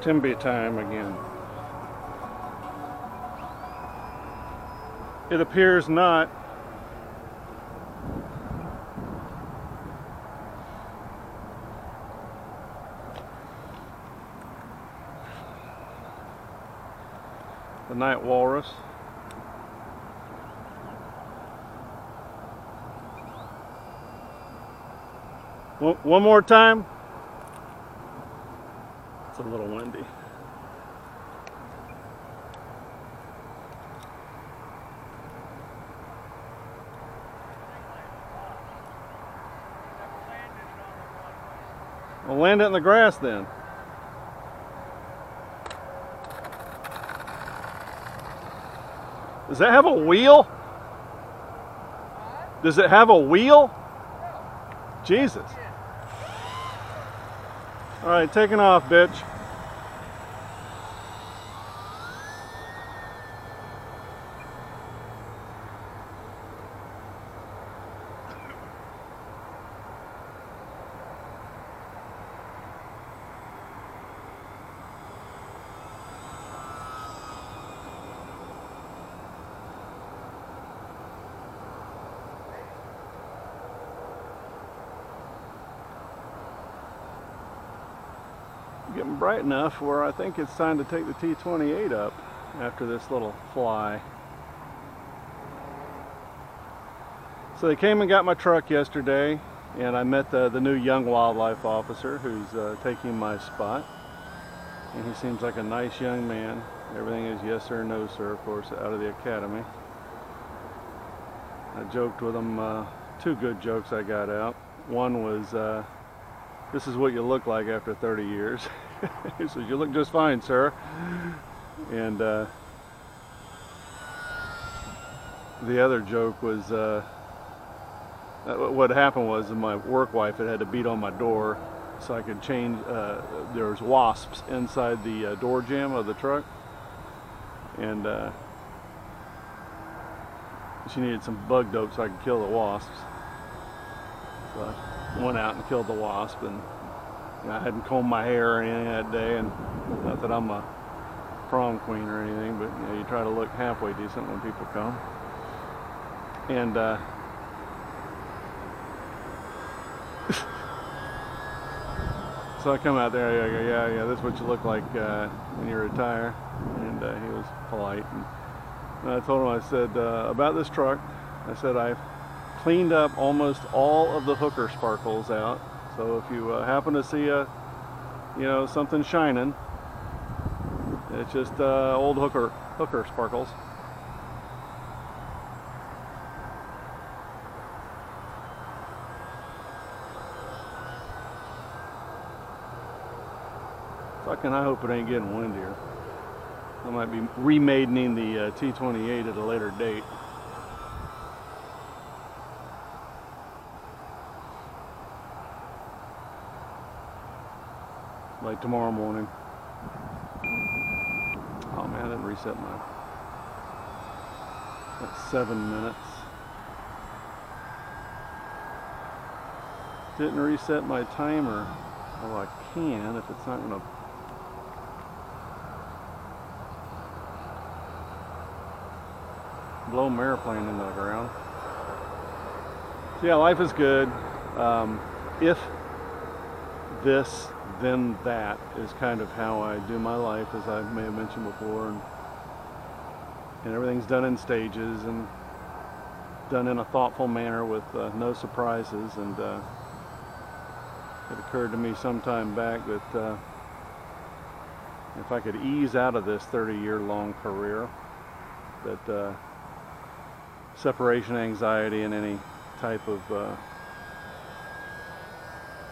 Timby time again. It appears not. The night walrus. One more time. It's a little windy. I'll land it in the grass then. Does that have a wheel? Does it have a wheel? Jesus. All right, taking off, bitch. Getting bright enough where I think it's time to take the T-28 up after this little fly. So they came and got my truck yesterday, and I met the new young wildlife officer who's taking my spot. And he seems like a nice young man. Everything is yes sir, no sir, of course, out of the academy. I joked with him, two good jokes I got out. One was, this is what you look like after 30 years. He says, you look just fine, sir. And the other joke was, what happened was my work wife had to beat on my door so I could change, there was wasps inside the door jamb of the truck. And she needed some bug dope so I could kill the wasps. So I went out and killed the wasp, and I hadn't combed my hair or anything that day, and not that I'm a prom queen or anything, but you know, you try to look halfway decent when people come. And so I come out there, I go, yeah, this is what you look like when you retire. And he was polite. And I told him, I said, about this truck, I said, I've cleaned up almost all of the hooker sparkles out. So if you happen to see something shining, it's just old hooker sparkles. Fucking, I hope it ain't getting windier. I might be remaidening the T-28 at a later date. Like tomorrow morning. Oh man, I didn't reset my... That's 7 minutes. Didn't reset my timer. Oh, I can if it's not gonna... blow my airplane into the ground. So yeah, life is good. If this, then that is kind of how I do my life, as I may have mentioned before, and everything's done in stages and done in a thoughtful manner with no surprises. And it occurred to me some time back that if I could ease out of this 30-year-long career, that separation anxiety and any type of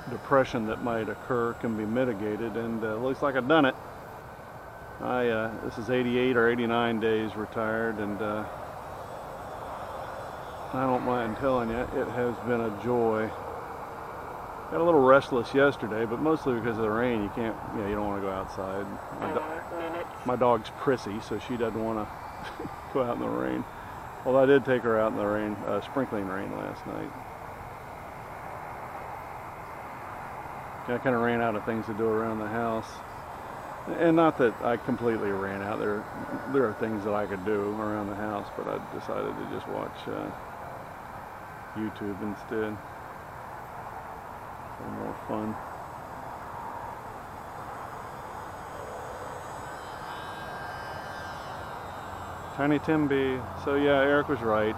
depression that might occur can be mitigated, and it looks like I've done it. This is 88 or 89 days retired, and I don't mind telling you, it has been a joy. Got a little restless yesterday, but mostly because of the rain. You don't want to go outside. My dog's prissy, so she doesn't want to go out in the rain. Well, I did take her out in the rain, sprinkling rain last night. I kind of ran out of things to do around the house. And not that I completely ran out. There are things that I could do around the house, but I decided to just watch YouTube instead. For more fun. Tiny Timby. So yeah, Eric was right.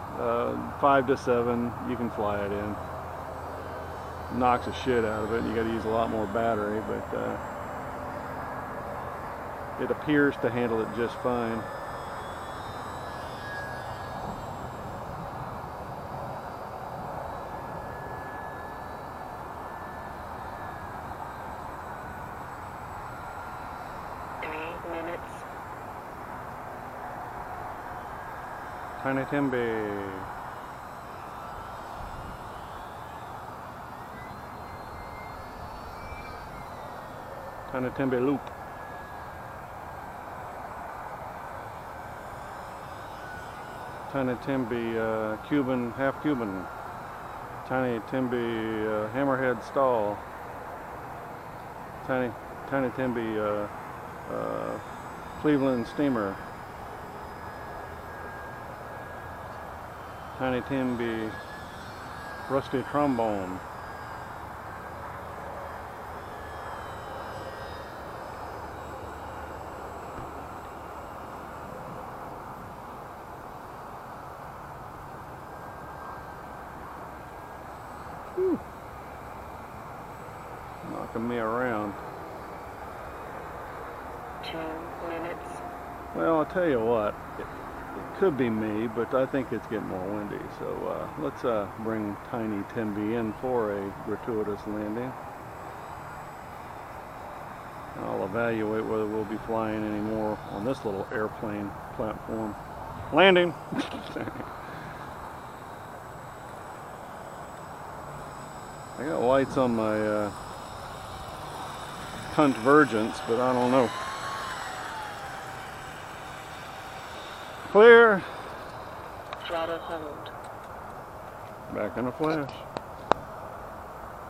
5 to 7, you can fly it in. Knocks the shit out of it, and you got to use a lot more battery, but it appears to handle it just fine. Tiny Timby. Tiny Timby loop. Tiny Timby Cuban, half Cuban. Tiny Timby hammerhead stall. Tiny Timby Cleveland steamer. Tiny Timby rusty trombone. Whew. Knocking me around. 2 minutes. Well, I'll tell you what, it could be me, but I think it's getting more windy. So let's bring Tiny Timby in for a gratuitous landing. I'll evaluate whether we'll be flying any more on this little airplane platform. Landing! I got lights on my convergence, but I don't know. Clear! Throttle hold. Back in a flash.